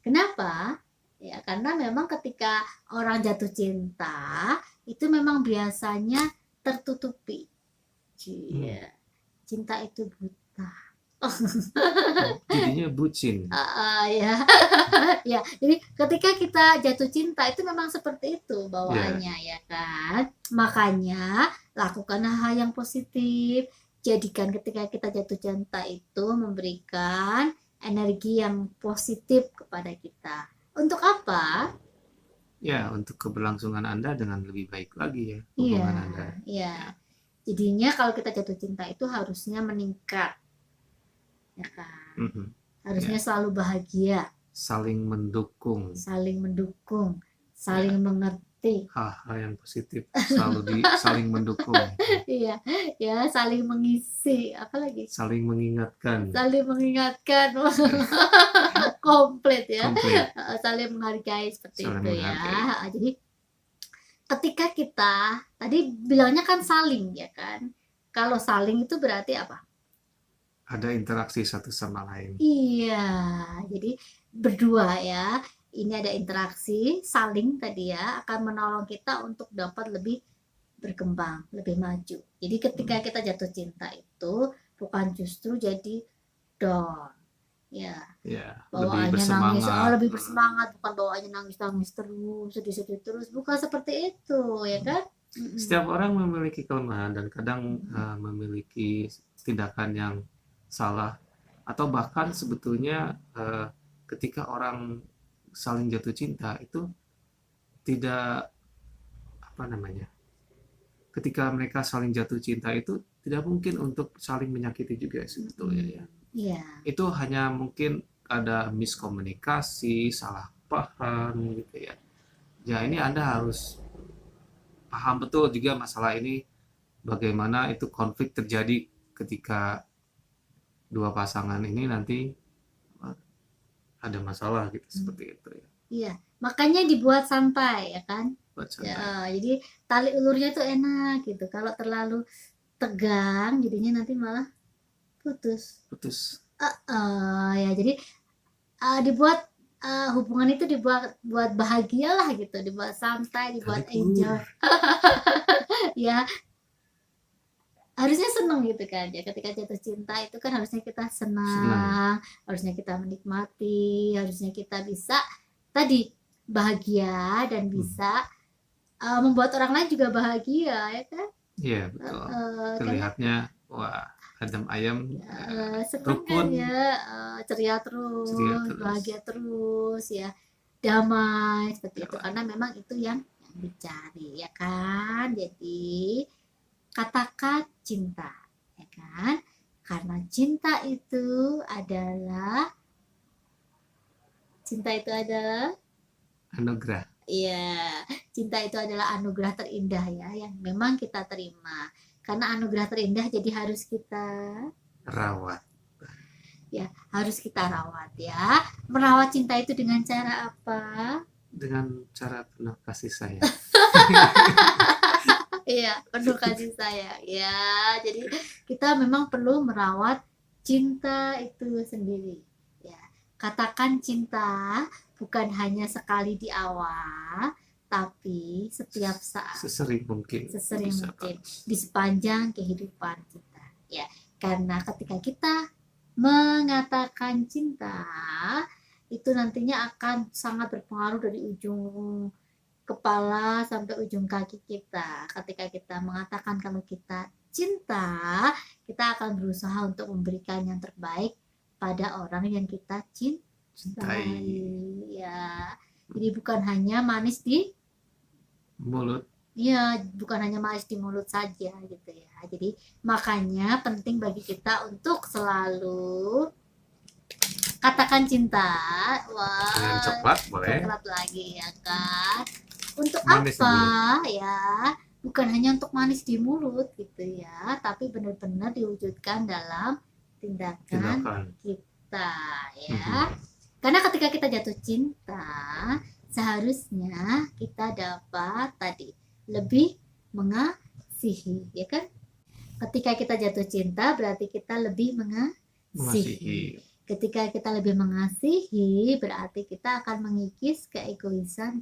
Kenapa? Ya, karena memang ketika orang jatuh cinta, itu memang biasanya tertutupi. Cinta itu buta. Jadinya bucin. Ya. Ya, jadi ketika kita jatuh cinta itu memang seperti itu bawaannya ya kan. Makanya lakukan hal yang positif. Jadikan ketika kita jatuh cinta itu memberikan energi yang positif kepada kita. Untuk apa? Ya, untuk keberlangsungan Anda dengan lebih baik lagi ya hubungan Anda. Iya. Jadinya kalau kita jatuh cinta itu harusnya meningkat. Ya kan? Harusnya selalu bahagia. Saling mendukung. Saling mengerti. Hal yang positif selalu saling mendukung. Iya, ya saling mengisi, apalagi? Saling mengingatkan. Komplit ya. Saling menghargai seperti itu ya. Jadi ketika kita tadi bilangnya kan saling ya kan. Kalau saling itu berarti apa? Ada interaksi satu sama lain. Iya, jadi berdua ya. Ini ada interaksi saling tadi ya, akan menolong kita untuk dapat lebih berkembang, lebih maju. Jadi ketika kita jatuh cinta itu bukan justru jadi down. Ya. Bawaannya lebih bersemangat, bukan bawaannya nangis terus, sedih terus, bukan seperti itu, ya kan? Setiap orang memiliki kelemahan dan kadang memiliki tindakan yang salah atau bahkan sebetulnya ketika orang saling jatuh cinta itu tidak ketika mereka saling jatuh cinta itu tidak mungkin untuk saling menyakiti juga sebetulnya ya. Itu hanya mungkin ada miskomunikasi, salah paham gitu ya. Ya ini Anda harus paham betul juga masalah ini, bagaimana itu konflik terjadi ketika dua pasangan ini nanti ada masalah gitu seperti itu ya. Iya, makanya dibuat santai ya kan. Ya, jadi tali ulurnya tuh enak gitu. Kalau terlalu tegang jadinya nanti malah putus. Ya jadi dibuat hubungan itu dibuat bahagia lah gitu, dibuat santai, dibuat enjoy. Ya harusnya senang gitu kan ya, ketika jatuh cinta itu kan harusnya kita senang. Harusnya kita menikmati, harusnya kita bisa tadi bahagia dan bisa membuat orang lain juga bahagia ya kan. Iya betul. Terlihatnya wah adem ayem, senang kan ya, ceria terus, bahagia terus ya, damai seperti itu, karena memang itu yang dicari ya kan. Jadi katakan cinta ya kan, karena cinta itu adalah anugerah. Iya, cinta itu adalah anugerah terindah ya, yang memang kita terima. Karena anugerah terindah jadi harus kita rawat. Ya, harus kita rawat ya. Merawat cinta itu dengan cara apa? Dengan cara penuh kasih sayang. Iya, penuh kasih sayang ya. Jadi kita memang perlu merawat cinta itu sendiri ya. Katakan cinta bukan hanya sekali di awal, tapi setiap saat, sesering mungkin di sepanjang kehidupan kita ya. Karena ketika kita mengatakan cinta itu nantinya akan sangat berpengaruh dari ujung kepala sampai ujung kaki kita. Ketika kita mengatakan kalau kita cinta, kita akan berusaha untuk memberikan yang terbaik pada orang yang kita cintai. Ya, jadi bukan hanya manis di mulut. Iya, bukan hanya manis di mulut saja gitu ya. Jadi makanya penting bagi kita untuk selalu katakan cinta. Wah, Yang cepat boleh. coklat lagi ya kan. Untuk Manis apa ya? Bukan hanya untuk manis di mulut gitu ya, tapi benar-benar diwujudkan dalam tindakan kita ya. Karena ketika kita jatuh cinta, seharusnya kita dapat tadi lebih mengasihi, ya kan? Ketika kita jatuh cinta berarti kita lebih mengasihi. Ketika kita lebih mengasihi berarti kita akan mengikis keegoisan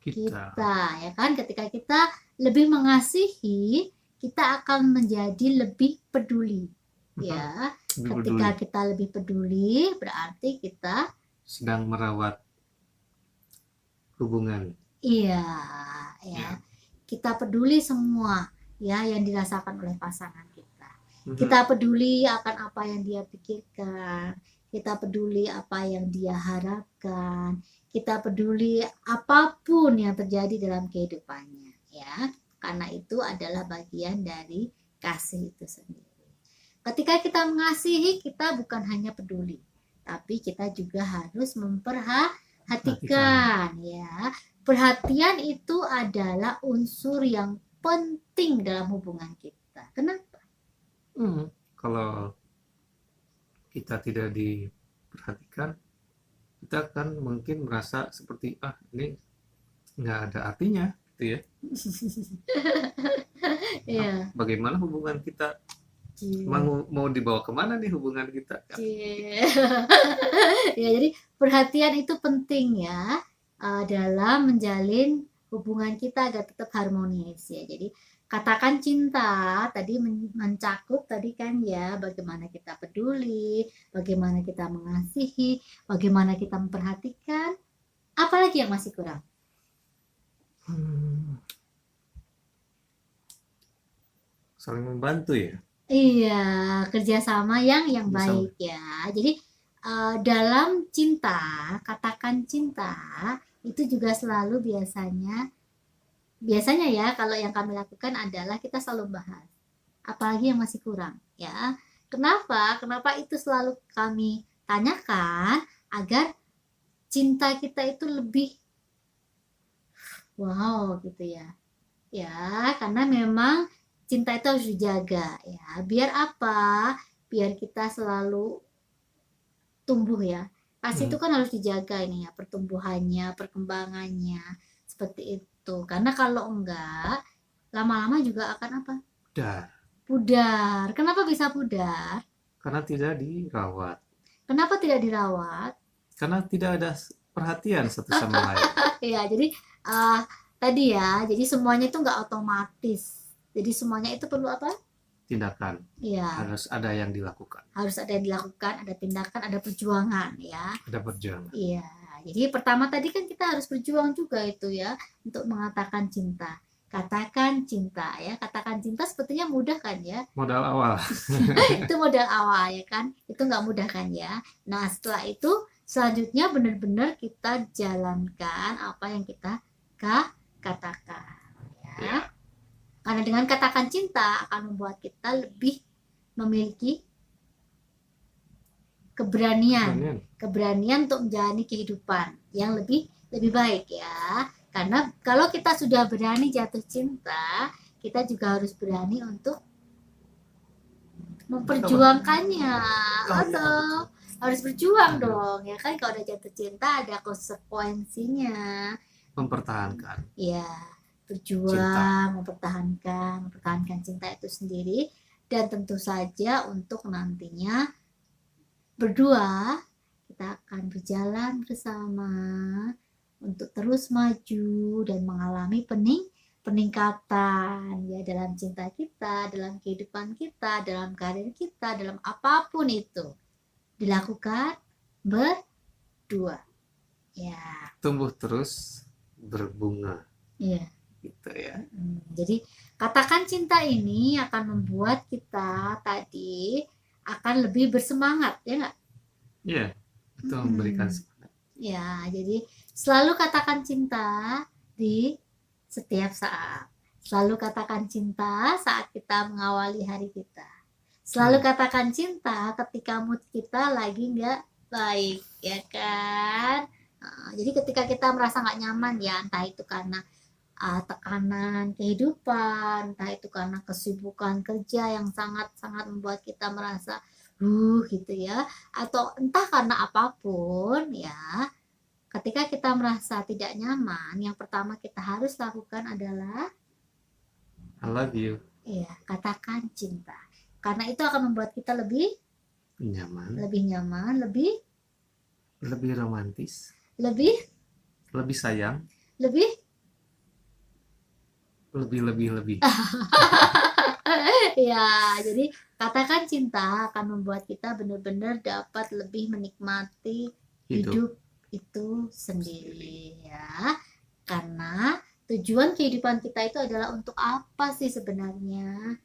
kita, ya kan? Ketika kita lebih mengasihi, kita akan menjadi lebih peduli, ya. Ketika kita lebih peduli berarti kita sedang merawat hubungan. Iya, ya. Kita peduli semua ya yang dirasakan oleh pasangan kita. Kita peduli akan apa yang dia pikirkan. Kita peduli apa yang dia harapkan. Kita peduli apapun yang terjadi dalam kehidupannya, ya. Karena itu adalah bagian dari kasih itu sendiri. Ketika kita mengasihi, kita bukan hanya peduli, tapi kita juga harus memperhatikan, ya. Perhatian itu adalah unsur yang penting dalam hubungan kita. Kenapa? Kalau kita tidak diperhatikan, kita akan mungkin merasa seperti ini nggak ada artinya, gitu ya. Yeah. Bagaimana hubungan kita? Mau dibawa kemana nih hubungan kita? Ya, jadi perhatian itu penting ya. Dalam menjalin hubungan kita agar tetap harmonis ya. Jadi katakan cinta tadi mencakup tadi kan ya, bagaimana kita peduli, bagaimana kita mengasihi, bagaimana kita memperhatikan. Apalagi yang masih kurang? Saling membantu ya. Iya, kerjasama yang baik ya. Jadi dalam cinta, katakan cinta itu juga selalu biasanya ya kalau yang kami lakukan adalah kita selalu bahas apalagi yang masih kurang ya. Kenapa itu selalu kami tanyakan agar cinta kita itu lebih wow gitu ya, karena memang cinta itu harus dijaga ya. Biar apa? Biar kita selalu tumbuh ya. Kasih itu kan harus dijaga ini ya, pertumbuhannya, perkembangannya seperti itu. Karena kalau enggak, lama-lama juga akan apa? Pudar. Kenapa bisa pudar? Karena tidak dirawat. Kenapa tidak dirawat? Karena tidak ada perhatian satu sama lain. Ya, jadi tadi ya, jadi semuanya itu enggak otomatis. Jadi semuanya itu perlu apa? Tindakan. Iya. Harus ada yang dilakukan. Ada tindakan, ada perjuangan ya. Ada perjuangan. Iya. Jadi pertama tadi kan kita harus berjuang juga itu ya untuk mengatakan cinta. Katakan cinta ya. Katakan cinta sepertinya mudah kan ya. Modal awal. Itu modal awal ya kan. Itu nggak mudah kan ya. Nah setelah itu selanjutnya benar-benar kita jalankan apa yang kita katakan ya. Karena dengan katakan cinta akan membuat kita lebih memiliki keberanian untuk menjalani kehidupan yang lebih baik ya. Karena kalau kita sudah berani jatuh cinta, kita juga harus berani untuk memperjuangkannya. Atau harus berjuang dong ya kan. Kalau udah jatuh cinta ada konsekuensinya. Mempertahankan. Iya. Berjuang, mempertahankan cinta itu sendiri, dan tentu saja untuk nantinya berdua kita akan berjalan bersama untuk terus maju dan mengalami peningkatan ya dalam cinta kita, dalam kehidupan kita, dalam karir kita, dalam apapun itu dilakukan berdua. Ya, Tumbuh terus berbunga iya. gitu ya. Jadi katakan cinta ini akan membuat kita tadi akan lebih bersemangat, ya nggak? Iya, itu memberikan semangat. Ya, jadi selalu katakan cinta di setiap saat. Selalu katakan cinta saat kita mengawali hari kita. Selalu katakan cinta ketika mood kita lagi nggak baik, ya kan? Jadi ketika kita merasa nggak nyaman ya, entah itu karena tekanan kehidupan, entah itu karena kesibukan kerja yang sangat-sangat membuat kita merasa gitu ya, atau entah karena apapun ya. Ketika kita merasa tidak nyaman, yang pertama kita harus lakukan adalah I love you. Iya, katakan cinta. Karena itu akan membuat kita lebih nyaman, lebih romantis, lebih sayang, lebih ya, jadi katakan cinta akan membuat kita benar-benar dapat lebih menikmati hidup itu sendiri ya. Karena tujuan kehidupan kita itu adalah untuk apa sih sebenarnya?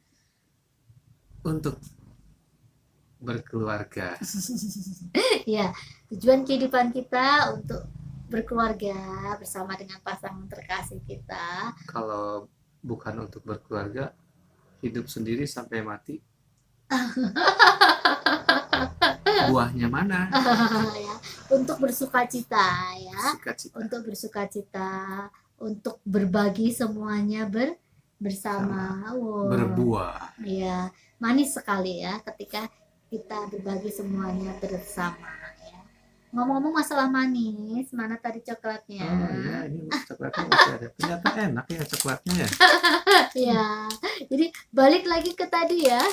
Untuk berkeluarga. Ya, tujuan kehidupan kita untuk berkeluarga bersama dengan pasangan terkasih kita. Kalau bukan untuk berkeluarga, hidup sendiri sampai mati. Buahnya mana? Ya, untuk bersukacita ya. Untuk bersukacita, untuk berbagi semuanya bersama. Wow. Berbuah. Ya, manis sekali ya ketika kita berbagi semuanya bersama ya. Ngomong-ngomong masalah manis, mana tadi coklatnya? Oh iya, ini coklatnya masih ada. Ternyata enak ya coklatnya ya. Ya, jadi balik lagi ke tadi ya.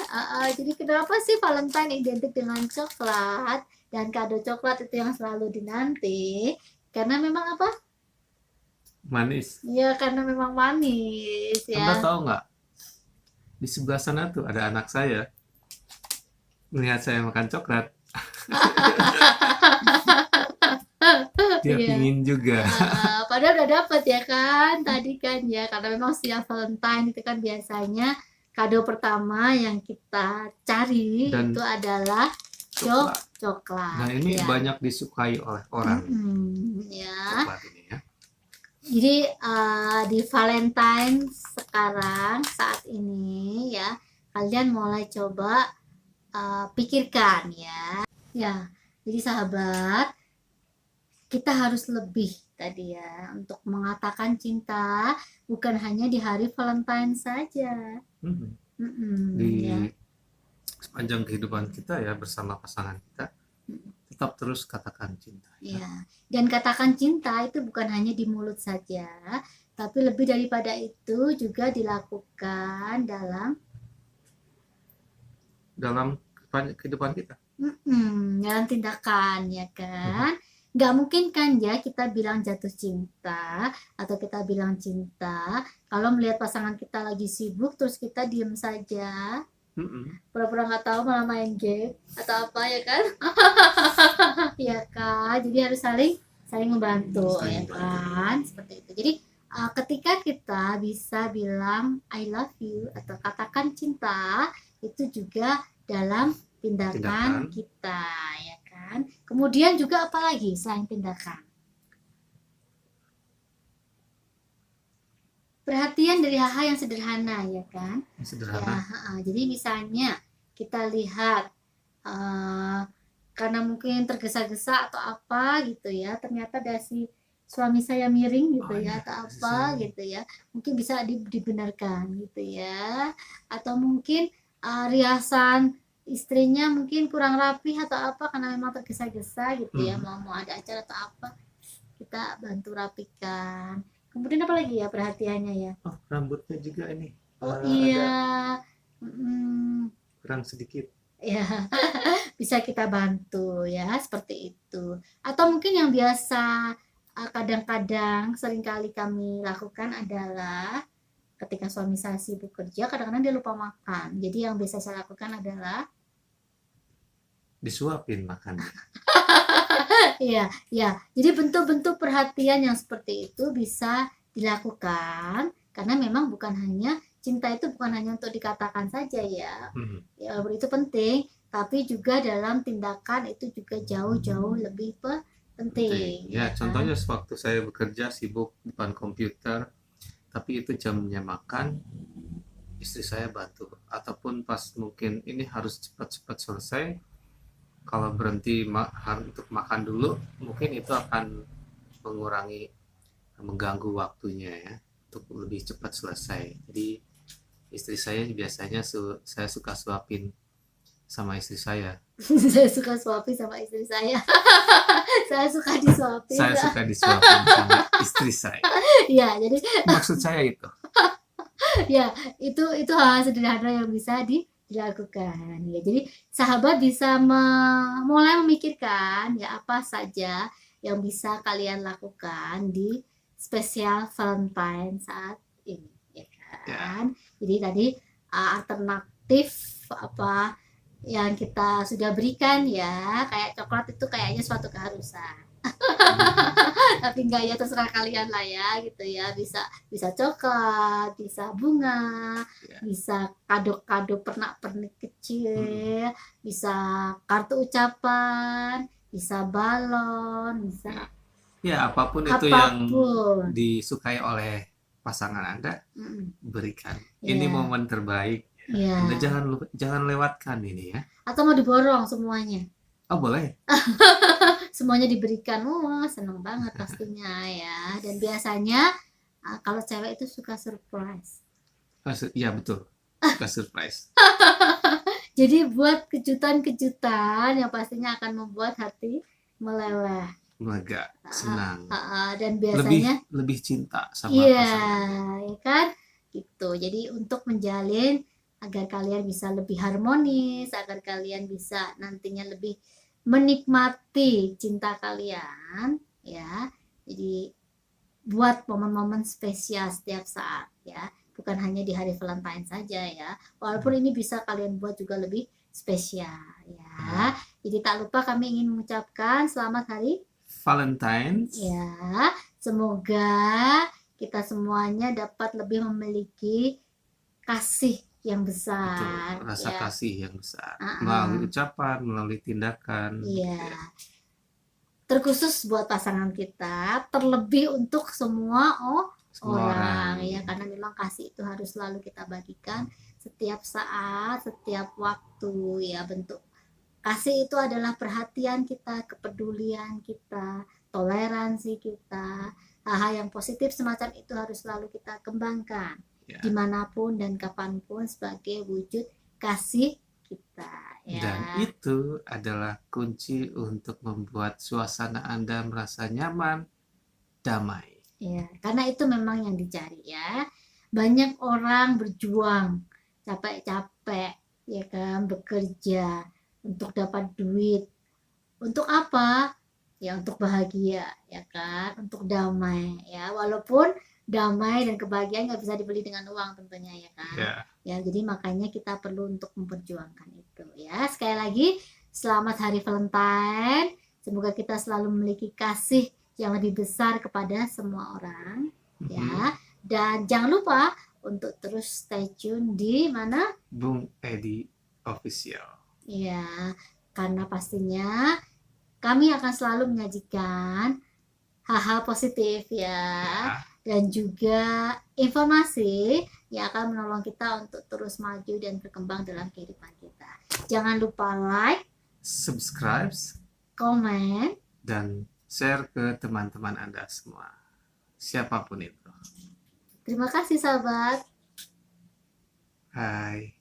Jadi kenapa sih Valentine identik dengan coklat dan kado coklat itu yang selalu dinanti? Karena memang apa? Manis. Ya, karena memang manis ya. Anda tahu nggak? Di sebelah sana tuh ada anak saya. Melihat saya makan coklat. Dia pingin juga. Padahal udah dapet ya kan tadi kan ya, karena memang setiap Valentine itu kan biasanya kado pertama yang kita cari dan itu adalah coklat. Nah ini ya, banyak disukai oleh orang. Ya. Coklat ini ya. Jadi di Valentine sekarang saat ini ya, kalian mulai coba pikirkan ya. Ya, jadi sahabat, kita harus lebih tadi ya untuk mengatakan cinta bukan hanya di hari Valentine saja. Di ya, sepanjang kehidupan kita ya bersama pasangan kita, tetap terus katakan cinta. Ya, dan katakan cinta itu bukan hanya di mulut saja, tapi lebih daripada itu juga dilakukan dalam kehidupan kita. Dalam tindakan ya kan. Nggak mungkin kan ya kita bilang jatuh cinta atau kita bilang cinta kalau melihat pasangan kita lagi sibuk terus kita diem saja, pura-pura nggak tahu malah main game atau apa ya kan. Ya kan, jadi harus saling membantu ya kan, seperti itu. Jadi ketika kita bisa bilang I love you atau katakan cinta, itu juga dalam tindakan kita ya kan. Kemudian juga apa lagi selain tindakan? Perhatian dari hal-hal yang sederhana ya kan. Sederhana. Ya, jadi misalnya kita lihat karena mungkin tergesa-gesa atau apa gitu ya, ternyata dasi suami saya miring gitu ya, atau apa gitu ya, mungkin bisa dibenarkan gitu ya. Atau mungkin riasan istrinya mungkin kurang rapi atau apa karena memang tergesa-gesa gitu ya, mau ada acara atau apa, kita bantu rapikan. Kemudian apa lagi ya perhatiannya ya? Oh, rambutnya juga ini. Oh iya. Kurang sedikit. Ya, bisa kita bantu ya, seperti itu. Atau mungkin yang biasa kadang-kadang seringkali kami lakukan adalah ketika suami saya sibuk kerja, kadang-kadang dia lupa makan. Jadi yang biasa saya lakukan adalah disuapin makan. Iya, ya. Jadi bentuk-bentuk perhatian yang seperti itu bisa dilakukan karena memang bukan hanya cinta itu bukan hanya untuk dikatakan saja ya. Ya, itu penting, tapi juga dalam tindakan itu juga jauh-jauh lebih penting. Ya, kan? contohnya sewaktu saya bekerja sibuk depan komputer, tapi itu jamnya makan, istri saya bantu. Ataupun pas mungkin ini harus cepat-cepat selesai, kalau berhenti untuk makan dulu, mungkin itu akan mengganggu waktunya ya, untuk lebih cepat selesai. Jadi istri saya biasanya saya suka suapin sama istri saya. Saya suka suapin sama istri saya. Saya suka disuapin. Saya suka disuapin sama istri saya. Ya, jadi maksud saya itu. Ya, itu hal sederhana yang bisa dilakukan. Ya, jadi sahabat bisa mulai memikirkan ya apa saja yang bisa kalian lakukan di spesial Valentine saat ini, ya kan? Jadi tadi alternatif apa yang kita sudah berikan ya, kayak coklat itu kayaknya suatu keharusan. Tapi enggak ya, terserah kalian lah ya gitu ya, bisa coklat, bisa bunga, bisa kado-kado pernak-pernik kecil, bisa kartu ucapan, bisa balon, bisa ya apapun itu yang disukai oleh pasangan Anda, berikan. Ini momen terbaik. Anda jangan lewatkan ini ya. Atau mau diborong semuanya? Oh, boleh. Semuanya diberikan, seneng banget pastinya ya. Dan biasanya kalau cewek itu suka surprise. Iya betul, suka surprise. Jadi buat kejutan-kejutan yang pastinya akan membuat hati meleleh, lega, senang. Dan biasanya lebih cinta sama pasangan. Iya, ya kan? Gitu. Jadi untuk menjalin agar kalian bisa lebih harmonis, agar kalian bisa nantinya lebih menikmati cinta kalian ya. Jadi buat momen-momen spesial setiap saat ya, bukan hanya di hari Valentine saja ya, walaupun ini bisa kalian buat juga lebih spesial ya. Jadi tak lupa kami ingin mengucapkan selamat hari Valentine ya. Semoga kita semuanya dapat lebih memiliki kasih yang besar. Betul, rasa kasih yang besar melalui ucapan, melalui tindakan. Iya. Terkhusus buat pasangan kita, terlebih untuk semua orang ya, karena memang kasih itu harus selalu kita bagikan setiap saat, setiap waktu ya. Bentuk kasih itu adalah perhatian kita, kepedulian kita, toleransi kita. Hal-hal yang positif semacam itu harus selalu kita kembangkan dimanapun dan kapanpun sebagai wujud kasih kita ya. Dan itu adalah kunci untuk membuat suasana Anda merasa nyaman, damai ya, karena itu memang yang dicari ya. Banyak orang berjuang capek-capek ya kan, bekerja untuk dapat duit. Untuk apa? Ya untuk bahagia ya kan, untuk damai ya. Walaupun damai dan kebahagiaan nggak bisa dibeli dengan uang tentunya ya kan. Ya, jadi makanya kita perlu untuk memperjuangkan itu ya. Sekali lagi selamat hari Valentine. Semoga kita selalu memiliki kasih yang lebih besar kepada semua orang ya. Dan jangan lupa untuk terus stay tune di mana? Bung Edi Official. Ya, karena pastinya kami akan selalu menyajikan hal-hal positif ya. Dan juga informasi yang akan menolong kita untuk terus maju dan berkembang dalam kehidupan kita. Jangan lupa like, subscribe, komen, dan share ke teman-teman Anda semua, siapapun itu. Terima kasih sahabat. Hai.